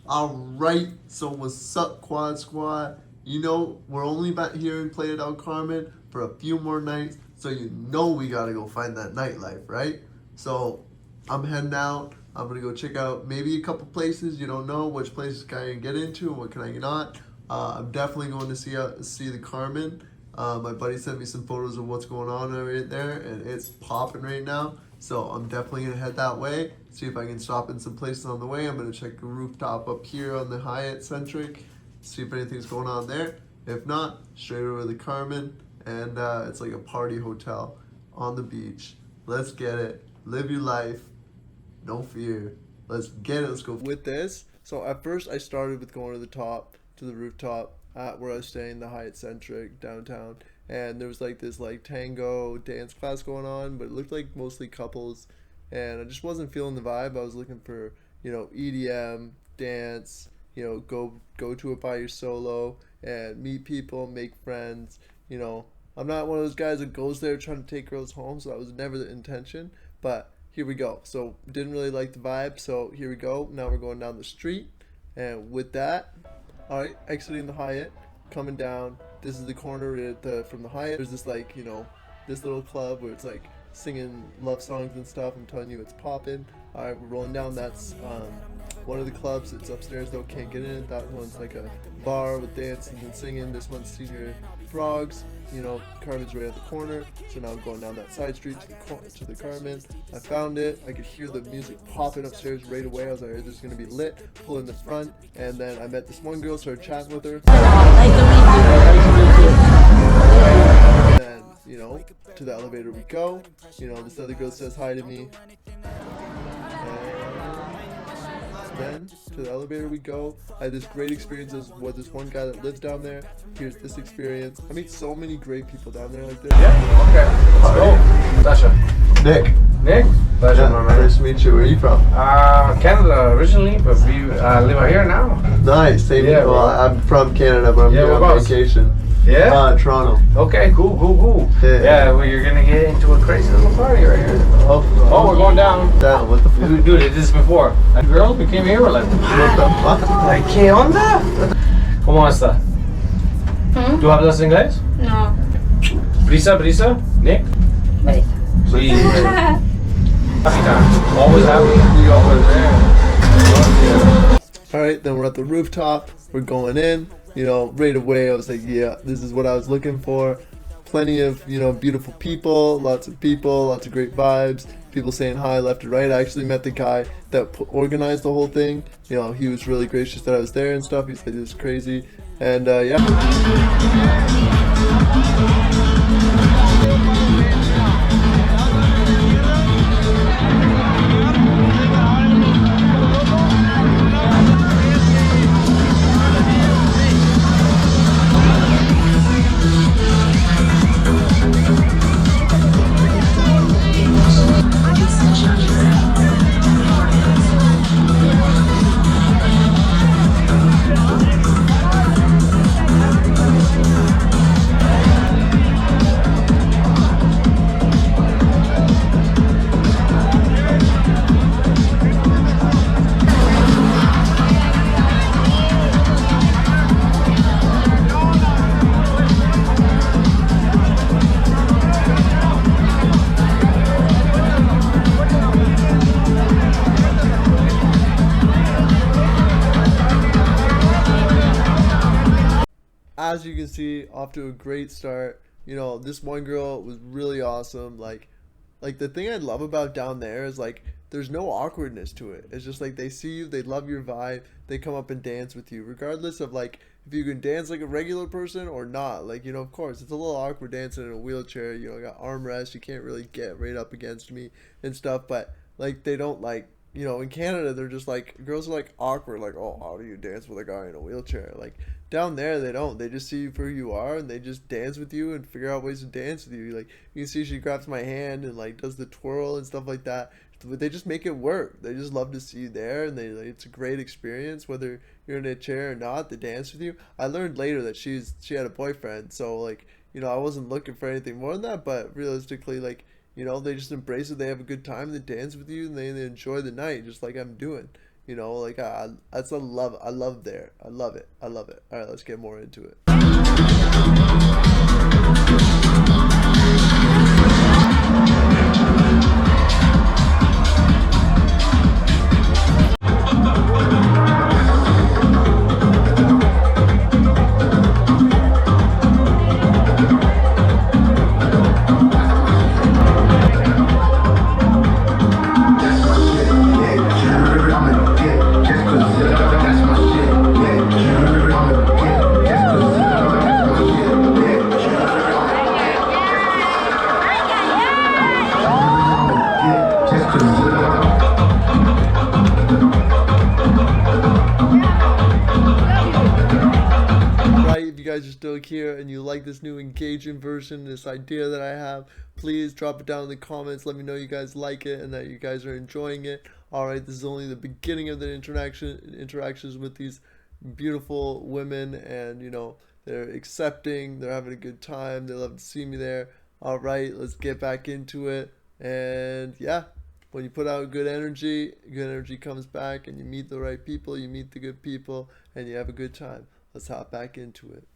Alright, so what's up, Quad Squad? You know, we're only back here in Playa del Carmen for a few more nights, so you know we gotta go find that nightlife, right? So, I'm heading out. I'm gonna go check out maybe a couple places. You don't know which places can I get into and what can I not. I'm definitely going to see the Carmen. My buddy sent me some photos of what's going on right there, and it's popping right now. So I'm definitely gonna head that way. See if I can stop in some places on the way. I'm gonna check the rooftop up here on the Hyatt Centric. See if anything's going on there. If not, straight over to the Carmen, and it's like a party hotel on the beach. Let's get it. Live your life. No fear. Let's get it. Let's go with this. So at first I started with going to the top, to the rooftop at where I was staying, the Hyatt Centric downtown, and there was like this like tango dance class going on, but it looked like mostly couples, and I just wasn't feeling the vibe. I was looking for EDM dance, go to it by your solo and meet people, make friends. I'm not one of those guys that goes there trying to take girls home, so that was never the intention. But here we go. So didn't really like the vibe, so here we go. Now we're going down the street, and with that, all right, exiting the Hyatt, coming down. This is the corner from the Hyatt. There's this this little club where it's like singing love songs and stuff. I'm telling you, it's popping. All right, we're rolling down. That's one of the clubs. It's upstairs though, can't get in. That one's like a bar with dancing and singing. This one's Senior Frogs. Carmen's right at the corner. So now I'm going down that side street to the Carmen. I found it. I could hear the music popping upstairs right away. I was like, this is gonna be lit. Pull in the front, and then I met this one girl. Started chatting with her. And then to the elevator we go. This other girl says hi to me. Then to the elevator we go. I had this great experience with this one guy that lives down there. Here's this experience. I meet so many great people down there like this. Yeah, okay. Let's go. Sasha. Nick. Nick? Pleasure, my man. Nice to meet you. Where are you from? Canada originally, but we live out here now. Nice. Same. Yeah, well, I'm from Canada, but I'm here on vacation. Yeah? Toronto. Okay, cool. Yeah, well, you're gonna get into a crazy little party right here. Oh, we're going down. Down. What the fuck? Dude, did this before. That girl, we came here, we're like, What the fuck? ¿qué onda? ¿Cómo está? ¿Tú hablas inglés? No. Brisa? Nick? Brisa. Please. Always happy. You over there. Alright, then we're at the rooftop. We're going in. Right away I was like, yeah, this is what I was looking for. Plenty of, beautiful people, lots of great vibes. People saying hi left and right. I actually met the guy that organized the whole thing. He was really gracious that I was there and stuff. He said it was crazy. And yeah. As you can see, off to a great start. This one girl was really awesome. Like the thing I love about down there is like there's no awkwardness to it. It's just like they see you, they love your vibe, they come up and dance with you, regardless of like if you can dance like a regular person or not. Like of course it's a little awkward dancing in a wheelchair. I got armrests, you can't really get right up against me and stuff. But like they don't like. In Canada, they're just like, girls are like awkward, like, oh, how do you dance with a guy in a wheelchair? Like, down there, they don't. They just see you for who you are, and they just dance with you and figure out ways to dance with you. Like, you can see she grabs my hand and, like, does the twirl and stuff like that. But they just make it work. They just love to see you there, and it's a great experience, whether you're in a chair or not, they dance with you. I learned later that she had a boyfriend, so, like, I wasn't looking for anything more than that, but realistically, like, they just embrace it. They have a good time. They dance with you, and they enjoy the night, just like I'm doing. You know, like that's I love there. I love it. I love it. All right, let's get more into it. Right, if you guys are still here and you like this new engaging version, this idea that I have, please drop it down in the comments. Let me know you guys like it and that you guys are enjoying it. All right, this is only the beginning of the interactions with these beautiful women, and you know, they're accepting, they're having a good time, they love to see me there. All right, let's get back into it. And yeah, when you put out good energy comes back, and you meet the right people, you meet the good people, and you have a good time. Let's hop back into it.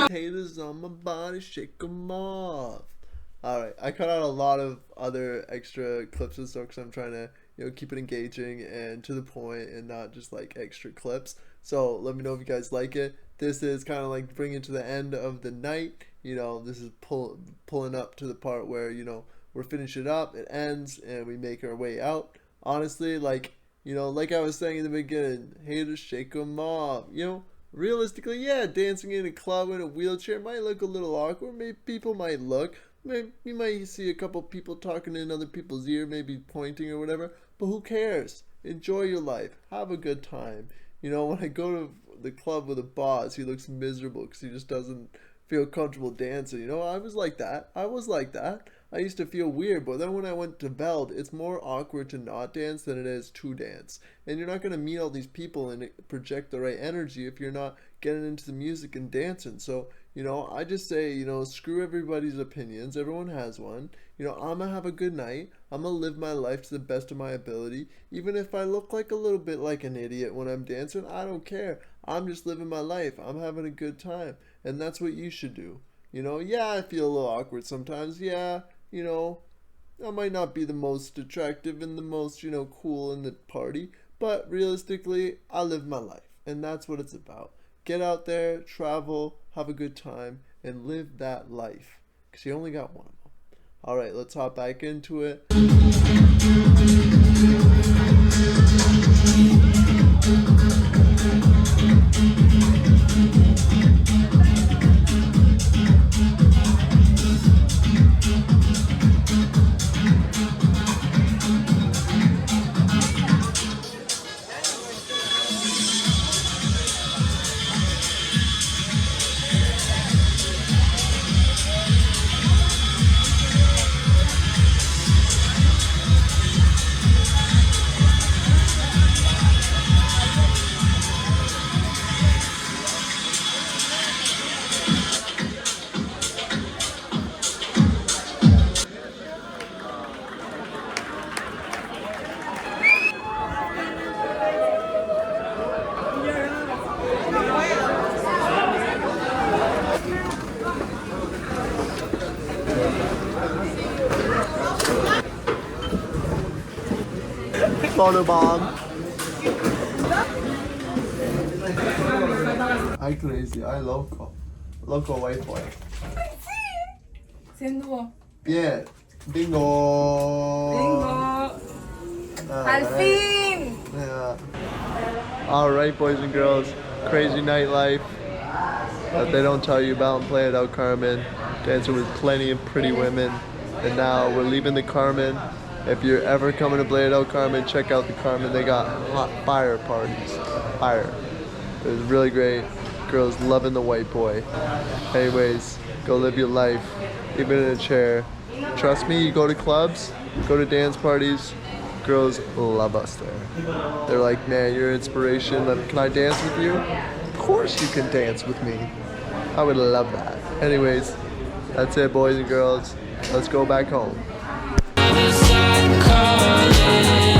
Haters on my body, shake 'em off. Alright, I cut out a lot of other extra clips and stuff because I'm trying to, you know, keep it engaging and to the point and not just like extra clips. So let me know if you guys like it. This is kind of like bringing to the end of the night. You know, this is pulling up to the part where, you know, we're finishing up, it ends, and we make our way out. Honestly, like, you know, like I was saying in the beginning, haters shake 'em off. You know, realistically, yeah, dancing in a club in a wheelchair might look a little awkward. Maybe people might look. Maybe you might see a couple people talking in other people's ear, maybe pointing or whatever. But who cares? Enjoy your life. Have a good time. You know, when I go to the club with a boss, he looks miserable because he just doesn't feel comfortable dancing. You know, I was like that. I used to feel weird, but then when I went to Veld, it's more awkward to not dance than it is to dance. And you're not going to meet all these people and project the right energy if you're not getting into the music and dancing. So, you know, I just say, you know, screw everybody's opinions. Everyone has one. You know, I'm going to have a good night. I'm going to live my life to the best of my ability. Even if I look like a little bit like an idiot when I'm dancing, I don't care. I'm just living my life. I'm having a good time. And that's what you should do. You know, yeah, I feel a little awkward sometimes. Yeah, you know, I might not be the most attractive and the most, you know, cool in the party, But realistically, I live my life, and that's what it's about. Get out there, travel, have a good time, and live that life. Because you only got one of them. Alright, let's hop back into it. Photobomb. I crazy. I loco. Loco white boy. Siendo Yeah. Bingo. bingo. Al fin. Yeah. Alright, boys and girls. Crazy nightlife that they don't tell you about in Playa Del Carmen. Dancing with plenty of pretty women. And now we're leaving the Carmen. If you're ever coming to Playa Del Carmen, check out the Carmen. They got hot fire parties. Fire. It was really great. Girls loving the white boy. Anyways, go live your life, even in a chair. Trust me, you go to clubs, go to dance parties, girls love us there. They're like, man, you're an inspiration. Can I dance with you? Of course you can dance with me. I would love that. Anyways, that's it, boys and girls. Let's go back home. Calling